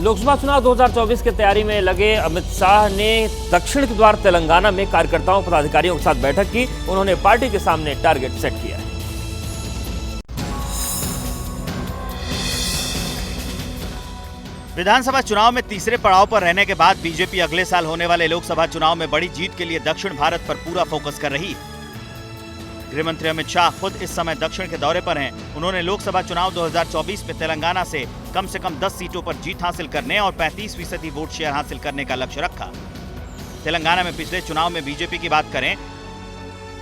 लोकसभा चुनाव 2024 की तैयारी में लगे अमित शाह ने दक्षिण के द्वार तेलंगाना में कार्यकर्ताओं पदाधिकारियों के साथ बैठक की। उन्होंने पार्टी के सामने टारगेट सेट किया है। विधानसभा चुनाव में तीसरे पड़ाव पर रहने के बाद बीजेपी अगले साल होने वाले लोकसभा चुनाव में बड़ी जीत के लिए दक्षिण भारत पर पूरा फोकस कर रही है। गृह मंत्री अमित शाह खुद इस समय दक्षिण के दौरे पर हैं। उन्होंने लोकसभा चुनाव 2024 में तेलंगाना से कम 10 सीटों पर जीत हासिल करने और 35% वोट शेयर हासिल करने का लक्ष्य रखा। तेलंगाना में पिछले चुनाव में बीजेपी की बात करें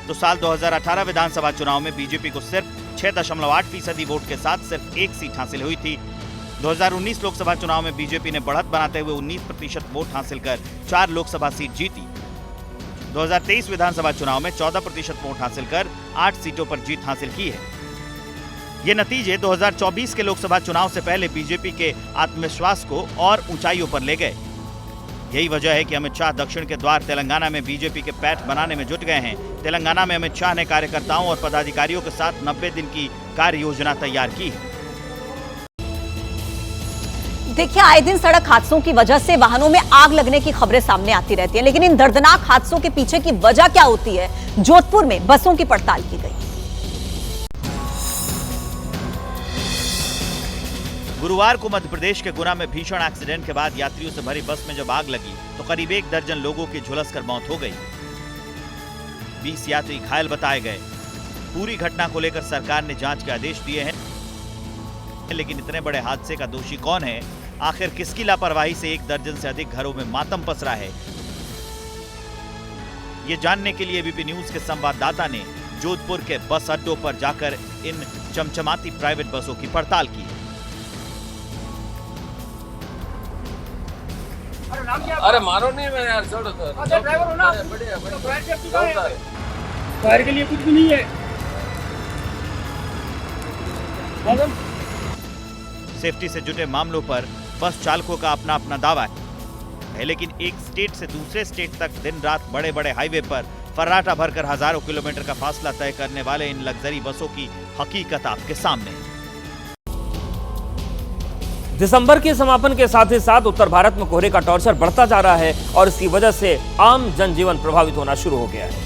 तो साल 2018 विधानसभा चुनाव में बीजेपी को सिर्फ 6.8% वोट के साथ सिर्फ 1 सीट हासिल हुई थी। 2019 लोकसभा चुनाव में बीजेपी ने बढ़त बनाते हुए 19% वोट हासिल कर 4 लोकसभा सीट जीती। 2023 विधानसभा चुनाव में 14% वोट हासिल कर 8 सीटों पर जीत हासिल की है। ये नतीजे 2024 के लोकसभा चुनाव से पहले बीजेपी के आत्मविश्वास को और ऊंचाइयों पर ले गए। यही वजह है कि अमित शाह दक्षिण के द्वार तेलंगाना में बीजेपी के पैठ बनाने में जुट गए हैं। तेलंगाना में अमित शाह ने कार्यकर्ताओं और पदाधिकारियों के साथ 90 दिन की कार्य योजना तैयार की है। देखिए, आए दिन सड़क हादसों की वजह से वाहनों में आग लगने की खबरें सामने आती रहती हैं, लेकिन इन दर्दनाक हादसों के पीछे की वजह क्या होती है? जोधपुर में बसों की पड़ताल की गई। गुरुवार को मध्य प्रदेश के गुना में भीषण एक्सीडेंट के बाद यात्रियों से भरी बस में जब आग लगी तो करीब 1 दर्जन लोगों की झुलसकर मौत हो गई। 20 यात्री घायल बताए गए। पूरी घटना को लेकर सरकार ने जांच के आदेश दिए हैं, लेकिन इतने बड़े हादसे का दोषी कौन है? आखिर किसकी लापरवाही से 1 दर्जन से अधिक घरों में मातम पसरा है? ये जानने के लिए एबीपी न्यूज के संवाददाता ने जोधपुर के बस अड्डों पर जाकर इन चमचमाती प्राइवेट बसों की पड़ताल की। अरे मारो नहीं, मैं यार छोड़ो तो। अच्छा ड्राइवर हो ना? बढ़िया तो फायर के लिए कुछ भी नहीं है। सेफ्टी से जुटे मामलों पर बस चालकों का अपना अपना दावा है, लेकिन एक स्टेट से दूसरे स्टेट तक दिन रात बड़े बड़े हाईवे पर फर्राटा भरकर हजारों किलोमीटर का फासला तय करने वाले इन लग्जरी बसों की हकीकत आपके सामने है। दिसंबर के समापन के साथ ही साथ उत्तर भारत में कोहरे का टॉर्चर बढ़ता जा रहा है और इसकी वजह से आम जनजीवन प्रभावित होना शुरू हो गया है।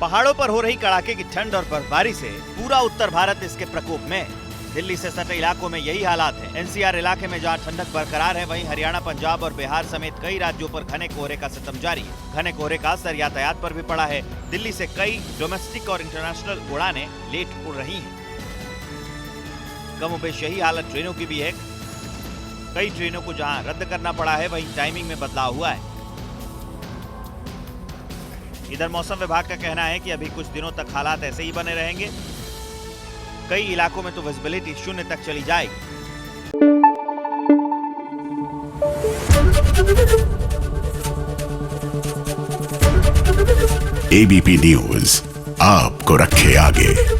पहाड़ों पर हो रही कड़ाके की ठंड और बर्फबारी से पूरा उत्तर भारत इसके प्रकोप में है। दिल्ली से सटे इलाकों में यही हालात है। एनसीआर इलाके में जहां ठंडक बरकरार है, वहीं हरियाणा, पंजाब और बिहार समेत कई राज्यों पर घने कोहरे का सितम जारी है। घने कोहरे का असर यातायात पर भी पड़ा है। दिल्ली से कई डोमेस्टिक और इंटरनेशनल उड़ानें लेट उड़ रही हैं। कमोबेश यही हालत ट्रेनों की भी है। कई ट्रेनों को जहां रद्द करना पड़ा है, वहीं टाइमिंग में बदलाव हुआ है। इधर मौसम विभाग का कहना है कि अभी कुछ दिनों तक हालात ऐसे ही बने रहेंगे। कई इलाकों में तो विजिबिलिटी 0 तक चली जाएगी। एबीपी न्यूज आपको रखे आगे।